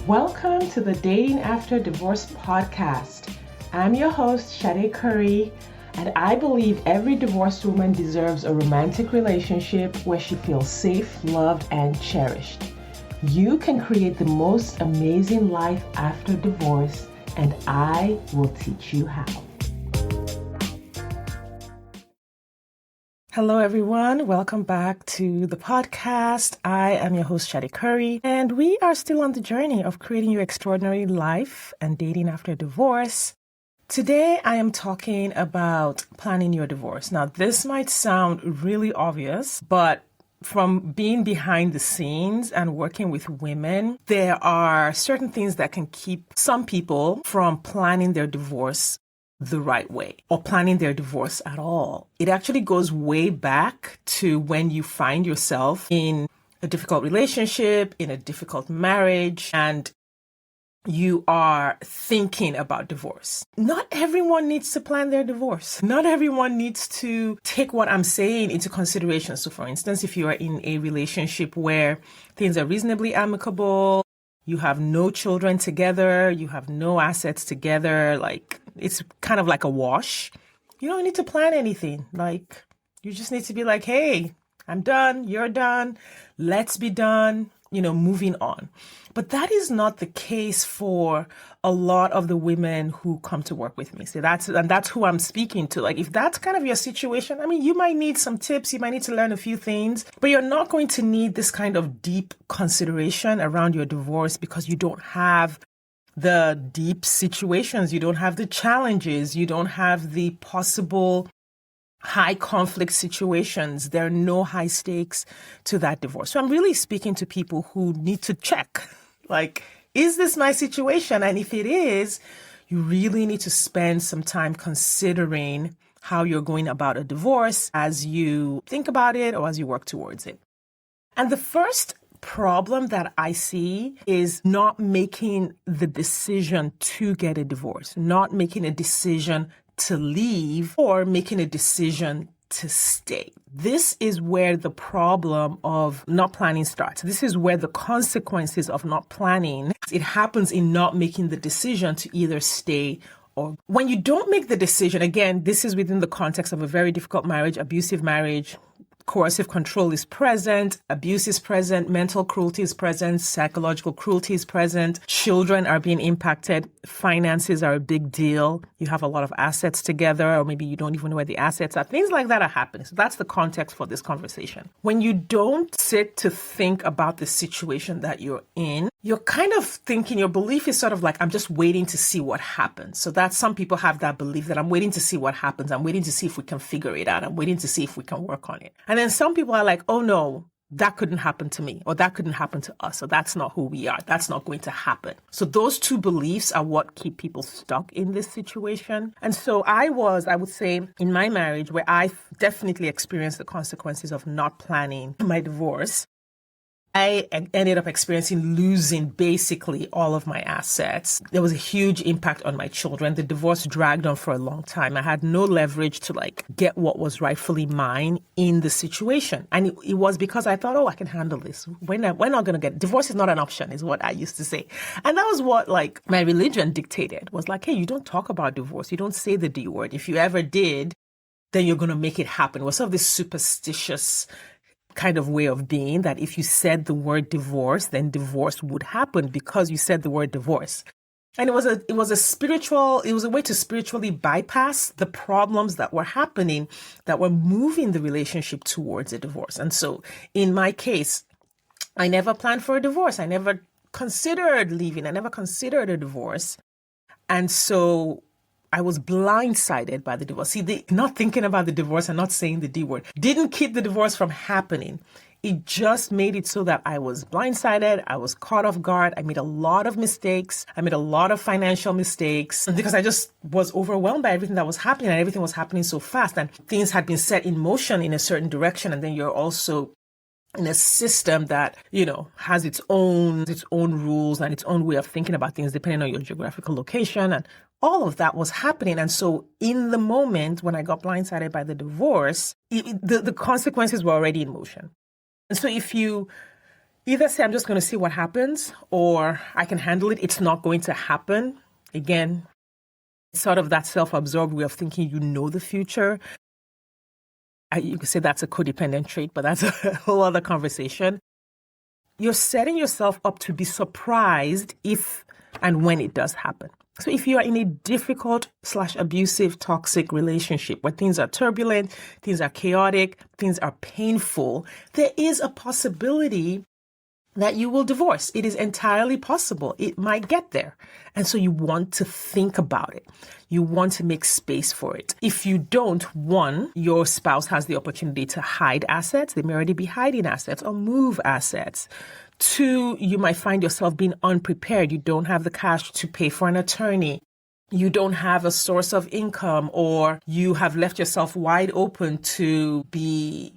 Welcome to the Dating After Divorce podcast. I'm your host, Shade Curry, and I believe every divorced woman deserves a romantic relationship where she feels safe, loved, and cherished. You can create the most amazing life after divorce, and I will teach you how. Hello, everyone. Welcome back to the podcast. I am your host, Shade Curry, and we are still on the journey of creating your extraordinary life and dating after divorce. Today, I am talking about planning your divorce. Now, this might sound really obvious, but from being behind the scenes and working with women, there are certain things that can keep some people from planning their divorce the right way or planning their divorce at all. It actually goes way back to when you find yourself in a difficult relationship, in a difficult marriage, and you are thinking about divorce. Not everyone needs to plan their divorce. Not everyone needs to take what I'm saying into consideration. So for instance, if you are in a relationship where things are reasonably amicable, you have no children together, you have no assets together, like it's kind of like a wash. You don't need to plan anything. Like you just need to be like, hey, I'm done, you're done, let's be done, moving on. But that is not the case for a lot of the women who come to work with me. So that's who I'm speaking to. Like if that's kind of your situation, you might need some tips, you might need to learn a few things, but you're not going to need this kind of deep consideration around your divorce because you don't have the deep situations, you don't have the challenges, you don't have the possible high conflict situations. There are no high stakes to that divorce. So I'm really speaking to people who need to check, like, is this my situation? And if it is, you really need to spend some time considering how you're going about a divorce as you think about it or as you work towards it. And the first problem that I see is not making the decision to get a divorce, not making a decision to leave or making a decision to stay. This is where the problem of not planning starts. This is where the consequences of not planning, it happens in not making the decision to either stay or when you don't make the decision. Again, this is within the context of a very difficult marriage, abusive marriage. Coercive control is present, abuse is present, mental cruelty is present, psychological cruelty is present, children are being impacted, finances are a big deal, you have a lot of assets together, or maybe you don't even know where the assets are. Things like that are happening. So that's the context for this conversation. When you don't sit to think about the situation that you're in, you're kind of thinking, your belief is sort of like, I'm just waiting to see what happens. So that some people have that belief that I'm waiting to see what happens. I'm waiting to see if we can figure it out. I'm waiting to see if we can work on it. And then some people are like, oh no, that couldn't happen to me, or that couldn't happen to us, or that's not who we are. That's not going to happen. So those two beliefs are what keep people stuck in this situation. And so I would say, in my marriage, where I definitely experienced the consequences of not planning my divorce, I ended up experiencing losing basically all of my assets. There was a huge impact on my children. The divorce dragged on for a long time. I had no leverage to get what was rightfully mine in the situation. And it was because I thought, I can handle this. We're not going to get, divorce is not an option is what I used to say. And that was what my religion dictated, was like, hey, you don't talk about divorce. You don't say the D word. If you ever did, then you're going to make it happen. It was sort of this superstitious kind of way of being that if you said the word divorce, then divorce would happen because you said the word divorce. And it was a way to spiritually bypass the problems that were happening that were moving the relationship towards a divorce. And so in my case, I never planned for a divorce. I never considered leaving. I never considered a divorce. And so I was blindsided by the divorce. See, not thinking about the divorce and not saying the D word didn't keep the divorce from happening. It just made it so that I was blindsided. I was caught off guard. I made a lot of mistakes. I made a lot of financial mistakes because I just was overwhelmed by everything that was happening, and everything was happening so fast, and things had been set in motion in a certain direction. And then you're also in a system that, has its own rules and its own way of thinking about things, depending on your geographical location. And all of that was happening. And so in the moment when I got blindsided by the divorce, the consequences were already in motion. And so if you either say, I'm just going to see what happens, or I can handle it. It's not going to happen. Again, sort of that self-absorbed way of thinking you know the future. You could say that's a codependent trait, but that's a whole other conversation. You're setting yourself up to be surprised if and when it does happen. So if you are in a difficult/abusive, toxic relationship where things are turbulent, things are chaotic, things are painful, there is a possibility that you will divorce. It is entirely possible. It might get there. And so you want to think about it. You want to make space for it. If you don't, one, your spouse has the opportunity to hide assets. They may already be hiding assets or move assets. Two, you might find yourself being unprepared. You don't have the cash to pay for an attorney. You don't have a source of income, or you have left yourself wide open to be,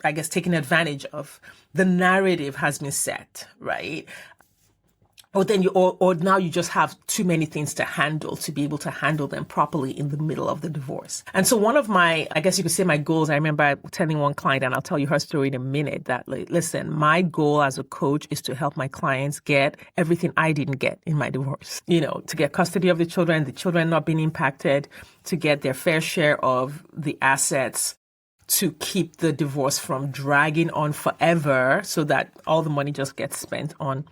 I guess, taken advantage of. The narrative has been set, right? Or then or now you just have too many things to handle to be able to handle them properly in the middle of the divorce. And so one of my, I guess you could say my goals, I remember telling one client, and I'll tell you her story in a minute, that listen, my goal as a coach is to help my clients get everything I didn't get in my divorce. To get custody of the children not being impacted, to get their fair share of the assets, to keep the divorce from dragging on forever so that all the money just gets spent on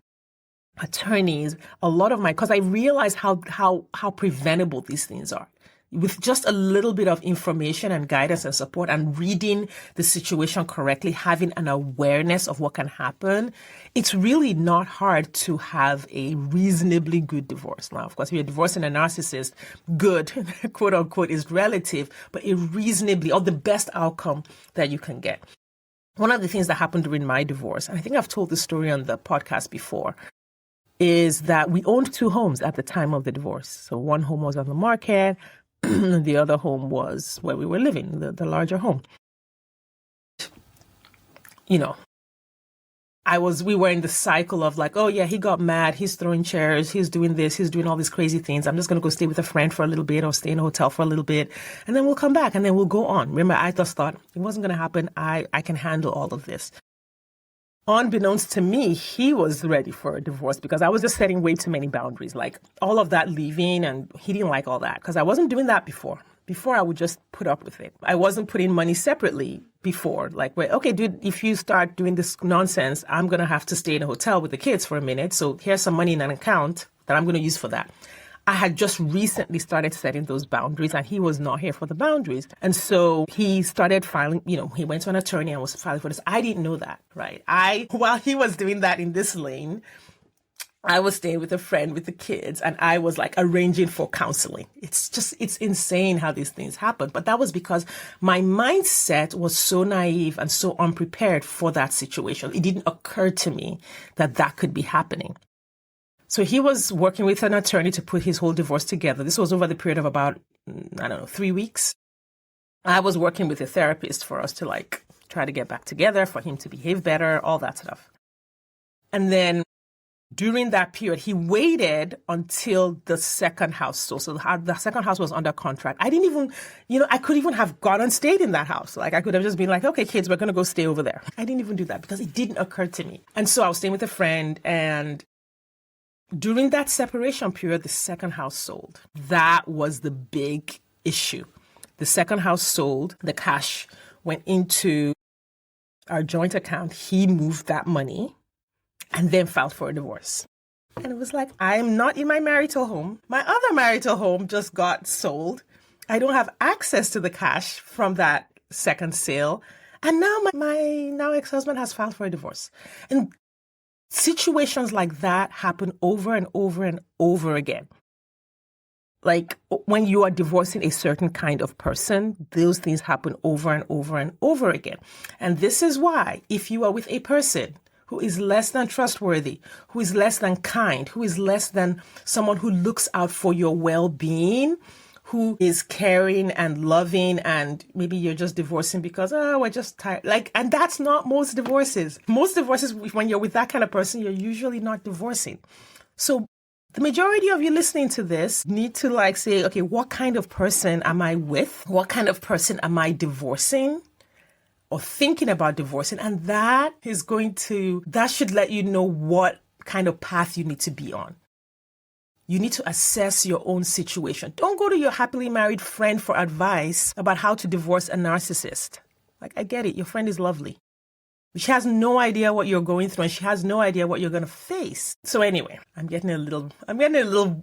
attorneys. Because I realized how preventable these things are. With just a little bit of information and guidance and support and reading the situation correctly, having an awareness of what can happen, it's really not hard to have a reasonably good divorce. Now, of course, if you're divorcing a narcissist, good, quote unquote, is relative, but a reasonably, or the best outcome that you can get. One of the things that happened during my divorce, and I think I've told this story on the podcast before, is that we owned two homes at the time of the divorce. So one home was on the market. The other home was where we were living, the larger home. We were in the cycle of like, oh yeah, he got mad, he's throwing chairs, he's doing this, he's doing all these crazy things. I'm just going to go stay with a friend for a little bit or stay in a hotel for a little bit. And then we'll come back and then we'll go on. Remember, I just thought it wasn't going to happen. I can handle all of this. Unbeknownst to me, he was ready for a divorce because I was just setting way too many boundaries, like all of that leaving, and he didn't like all that because I wasn't doing that before. Before, I would just put up with it. I wasn't putting money separately before. Like, wait, okay, dude, if you start doing this nonsense, I'm going to have to stay in a hotel with the kids for a minute. So here's some money in an account that I'm going to use for that. I had just recently started setting those boundaries, and he was not here for the boundaries. And so he started filing, he went to an attorney and was filing for this. I didn't know that, right? While he was doing that in this lane, I was staying with a friend with the kids, and I was like arranging for counseling. It's insane how these things happen. But that was because my mindset was so naive and so unprepared for that situation. It didn't occur to me that that could be happening. So he was working with an attorney to put his whole divorce together. This was over the period of about, 3 weeks. I was working with a therapist for us to try to get back together, for him to behave better, all that stuff. And then during that period, he waited until the second house sold. So the second house was under contract. I didn't even, I could even have gone and stayed in that house. Like I could have just been like, okay, kids, we're going to go stay over there. I didn't even do that because it didn't occur to me. And so I was staying with a friend, and during that separation period, the second house sold. That was the big issue. The second house sold. The cash went into our joint account. He moved that money and then filed for a divorce. And it was like, I am not in my marital home. My other marital home just got sold. I don't have access to the cash from that second sale. And now my now ex-husband has filed for a divorce. And situations like that happen over and over and over again. Like when you are divorcing a certain kind of person, those things happen over and over and over again. And this is why if you are with a person who is less than trustworthy, who is less than kind, who is less than someone who looks out for your well-being, who is caring and loving, and maybe you're just divorcing because, we're just tired. And that's not most divorces. Most divorces, when you're with that kind of person, you're usually not divorcing. So the majority of you listening to this need to say, okay, what kind of person am I with? What kind of person am I divorcing? or thinking about divorcing. And that should let you know what kind of path you need to be on. You need to assess your own situation. Don't go to your happily married friend for advice about how to divorce a narcissist. Like, I get it. Your friend is lovely. She has no idea what you're going through, and she has no idea what you're going to face. So anyway, I'm getting a little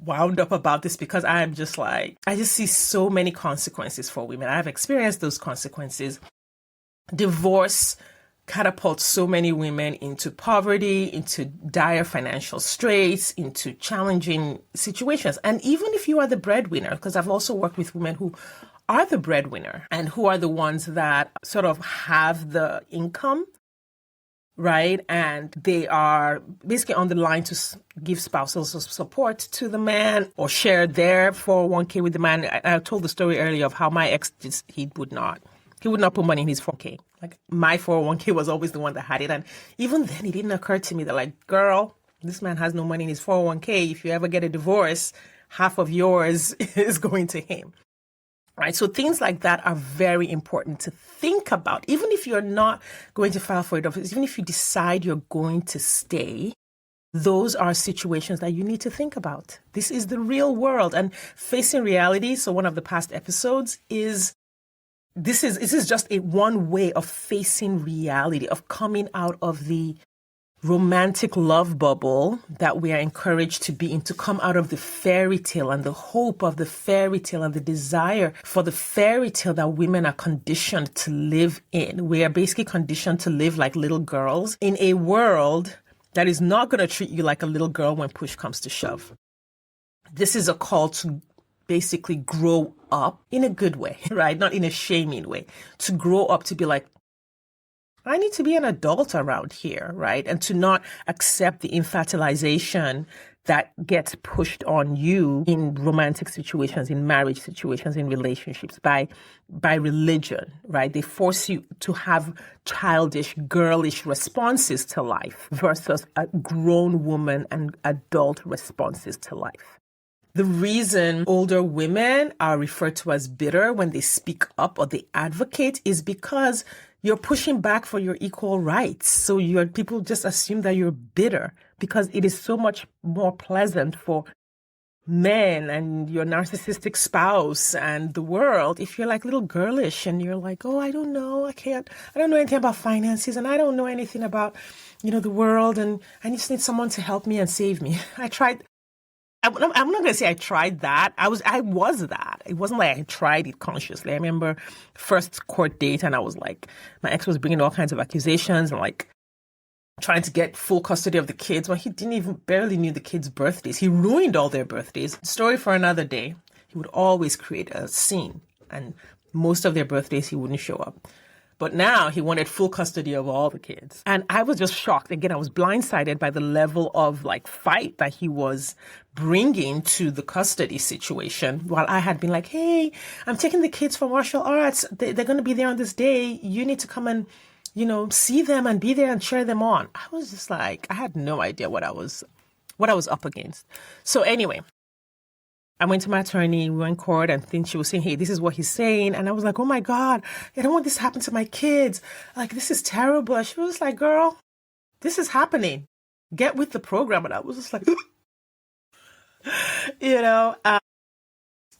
wound up about this because I just see so many consequences for women. I've experienced those consequences. Divorce catapults so many women into poverty, into dire financial straits, into challenging situations. And even if you are the breadwinner, because I've also worked with women who are the breadwinner and who are the ones that sort of have the income, right? And they are basically on the line to give spousal support to the man or share their 401k with the man. I told the story earlier of how my ex, he would not put money in his 401k. Like, my 401k was always the one that had it. And even then, it didn't occur to me that, like, girl, this man has no money in his 401k. If you ever get a divorce, half of yours is going to him. Right? So things like that are very important to think about. Even if you're not going to file for a divorce, even if you decide you're going to stay, those are situations that you need to think about. This is the real world, and facing reality. So one of the past episodes is this is just one way of facing reality, of coming out of the romantic love bubble that we are encouraged to be in, to come out of the fairy tale and the hope of the fairy tale and the desire for the fairy tale that women are conditioned to live in. We are basically conditioned to live like little girls in a world that is not going to treat you like a little girl when push comes to shove. This is a call to basically grow up in a good way, right? Not in a shaming way. To grow up, to be like, I need to be an adult around here, right? And to not accept the infantilization that gets pushed on you in romantic situations, in marriage situations, in relationships by religion, right? They force you to have childish, girlish responses to life versus a grown woman and adult responses to life. The reason older women are referred to as bitter when they speak up or they advocate is because you're pushing back for your equal rights. So people just assume that you're bitter because it is so much more pleasant for men and your narcissistic spouse and the world if you're like little girlish and you're like, oh, I don't know, I don't know anything about finances and I don't know anything about, the world, and I just need someone to help me and save me. I'm not going to say I tried that. I was that. It wasn't like I tried it consciously. I remember first court date and I was like, my ex was bringing all kinds of accusations and like trying to get full custody of the kids when he barely knew the kids' birthdays. He ruined all their birthdays. Story for another day. He would always create a scene and most of their birthdays he wouldn't show up. But now he wanted full custody of all the kids. And I was just shocked. Again, I was blindsided by the level of like fight that he was bringing to the custody situation. While I had been like, hey, I'm taking the kids for martial arts. They're going to be there on this day. You need to come and, see them and be there and cheer them on. I was just like, I had no idea what I was up against. So anyway, I went to my attorney, we went in court, and she was saying, hey, this is what he's saying. And I was like, oh my God, I don't want this to happen to my kids. Like, this is terrible. And she was like, girl, this is happening. Get with the program. And I was just like,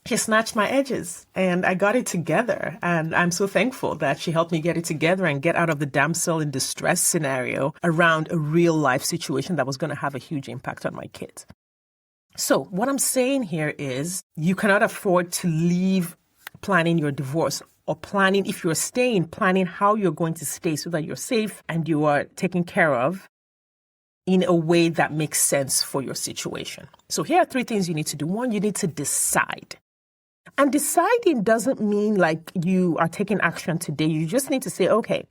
she snatched my edges and I got it together. And I'm so thankful that she helped me get it together and get out of the damsel in distress scenario around a real life situation that was going to have a huge impact on my kids. So what I'm saying here is you cannot afford to leave planning your divorce or planning, if you're staying, planning how you're going to stay so that you're safe and you are taken care of in a way that makes sense for your situation. So here are 3 things you need to do. 1, you need to decide. And deciding doesn't mean like you are taking action today. You just need to say, okay,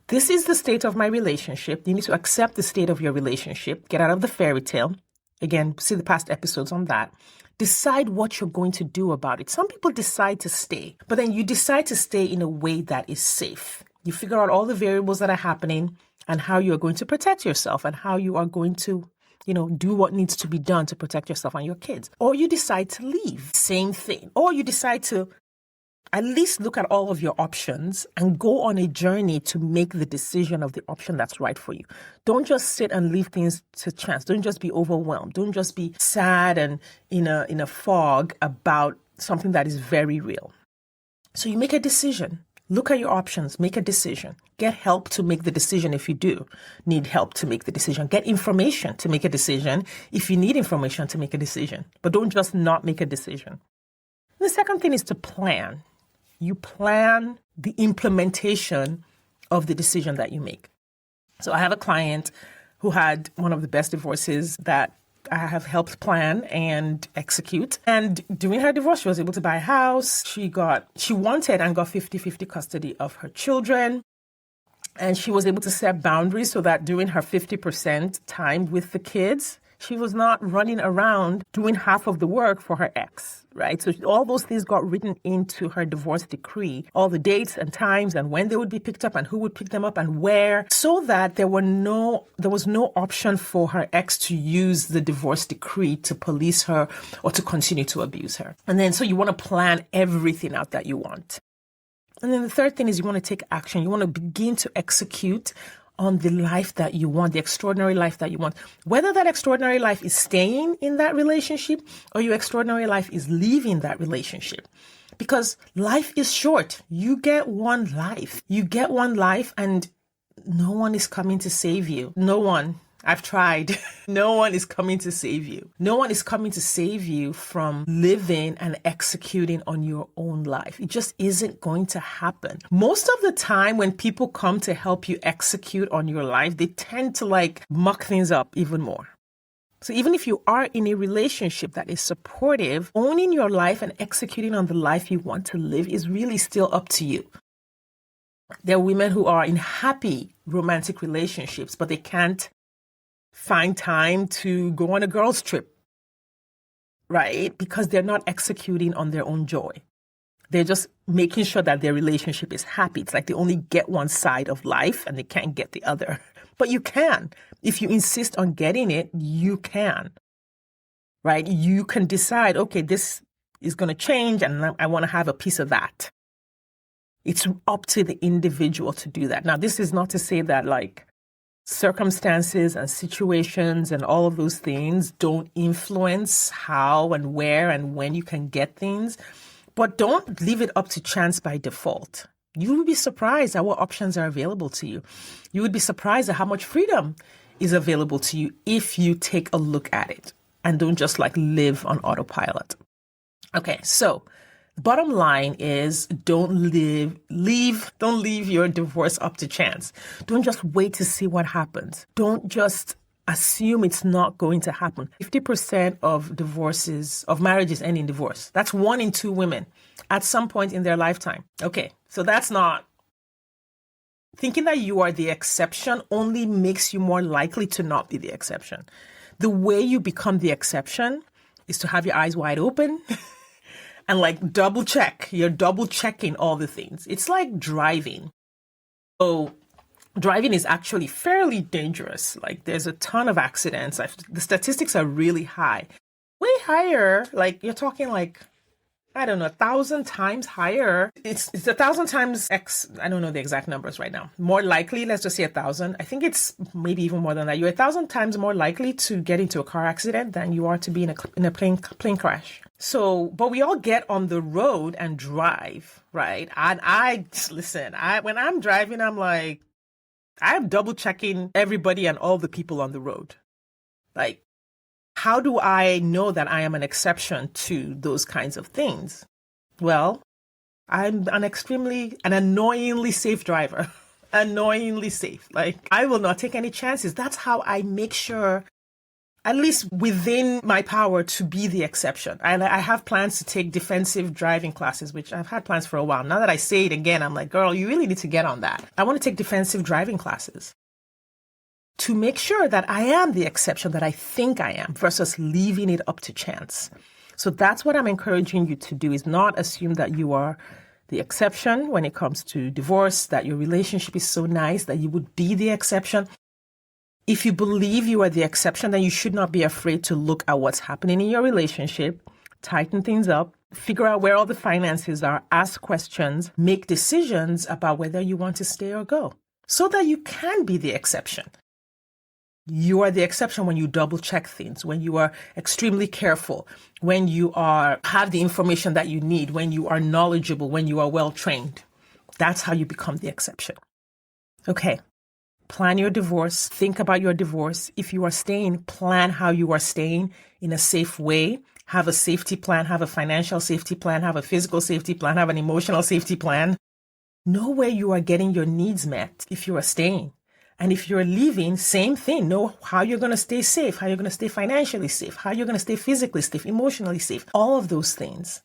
this is the state of my relationship. You need to accept the state of your relationship. Get out of the fairy tale. Again, see the past episodes on that. Decide what you're going to do about it. Some people decide to stay, but then you decide to stay in a way that is safe. You figure out all the variables that are happening and how you're going to protect yourself and how you are going to, do what needs to be done to protect yourself and your kids. Or you decide to leave. Same thing. Or you decide to At least look at all of your options and go on a journey to make the decision of the option that's right for you. Don't just sit and leave things to chance. Don't just be overwhelmed. Don't just be sad and in a fog about something that is very real. So you make a decision. Look at your options. Make a decision. Get help to make the decision if you do need help to make the decision. Get information to make a decision if you need information to make a decision. But don't just not make a decision. The second thing is to plan. You plan the implementation of the decision that you make. So I have a client who had one of the best divorces that I have helped plan and execute. And during her divorce, she was able to buy a house. She wanted and got 50-50 custody of her children. And she was able to set boundaries so that during her 50% time with the kids, she was not running around doing half of the work for her ex, right? So all those things got written into her divorce decree, all the dates and times and when they would be picked up and who would pick them up and where, so that there was no option for her ex to use the divorce decree to police her or to continue to abuse her. And then so you want to plan everything out that you want. And then the third thing is you want to take action. You want to begin to execute on the life that you want, the extraordinary life that you want. Whether that extraordinary life is staying in that relationship or your extraordinary life is leaving that relationship. Because life is short. You get one life. You get one life and no one is coming to save you. No one. I've tried. No one is coming to save you. No one is coming to save you from living and executing on your own life. It just isn't going to happen. Most of the time when people come to help you execute on your life, they tend to muck things up even more. So even if you are in a relationship that is supportive, owning your life and executing on the life you want to live is really still up to you. There are women who are in happy romantic relationships, but they can't find time to go on a girls' trip, right? Because they're not executing on their own joy. They're just making sure that their relationship is happy. It's like they only get one side of life and they can't get the other. But you can. If you insist on getting it, you can, right? You can decide, okay, this is going to change and I want to have a piece of that. It's up to the individual to do that. Now, this is not to say that circumstances and situations and all of those things don't influence how and where and when you can get things. But don't leave it up to chance by default. You will be surprised at what options are available to you. You would be surprised at how much freedom is available to you if you take a look at it and don't just live on autopilot. Okay, so bottom line is don't leave your divorce up to chance. Don't just wait to see what happens. Don't just assume it's not going to happen. 50% of marriages end in divorce. That's 1 in 2 women at some point in their lifetime. Okay, so that's not. Thinking that you are the exception only makes you more likely to not be the exception. The way you become the exception is to have your eyes wide open and double check. You're double checking all the things. It's like driving. So driving is actually fairly dangerous. There's a ton of accidents. The statistics are really high. Way higher. You're talking 1,000 times higher. It's 1,000 times X. I don't know the exact numbers right now. More likely, let's just say 1,000. I think it's maybe even more than that. You're 1,000 times more likely to get into a car accident than you are to be in a plane crash. So, but we all get on the road and drive, right? And when I'm driving, I'm double checking everybody and all the people on the road. How do I know that I am an exception to those kinds of things? Well, I'm an annoyingly safe driver. Annoyingly safe. I will not take any chances. That's how I make sure, at least within my power, to be the exception. I have plans to take defensive driving classes, which I've had plans for a while. Now that I say it again, I'm like, girl, you really need to get on that. I want to take defensive driving classes to make sure that I am the exception that I think I am versus leaving it up to chance. So that's what I'm encouraging you to do, is not assume that you are the exception when it comes to divorce, that your relationship is so nice that you would be the exception. If you believe you are the exception, then you should not be afraid to look at what's happening in your relationship, tighten things up, figure out where all the finances are, ask questions, make decisions about whether you want to stay or go, so that you can be the exception. You are the exception when you double check things, when you are extremely careful, when you have the information that you need, when you are knowledgeable, when you are well trained. That's how you become the exception. Okay. Plan your divorce. Think about your divorce. If you are staying, plan how you are staying in a safe way. Have a safety plan, have a financial safety plan, have a physical safety plan, have an emotional safety plan. Know where you are getting your needs met if you are staying. And if you're leaving, same thing. Know how you're going to stay safe, how you're going to stay financially safe, how you're going to stay physically safe, emotionally safe. All of those things.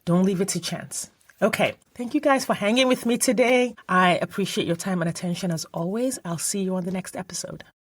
Don't leave it to chance. Okay. Thank you guys for hanging with me today. I appreciate your time and attention as always. I'll see you on the next episode.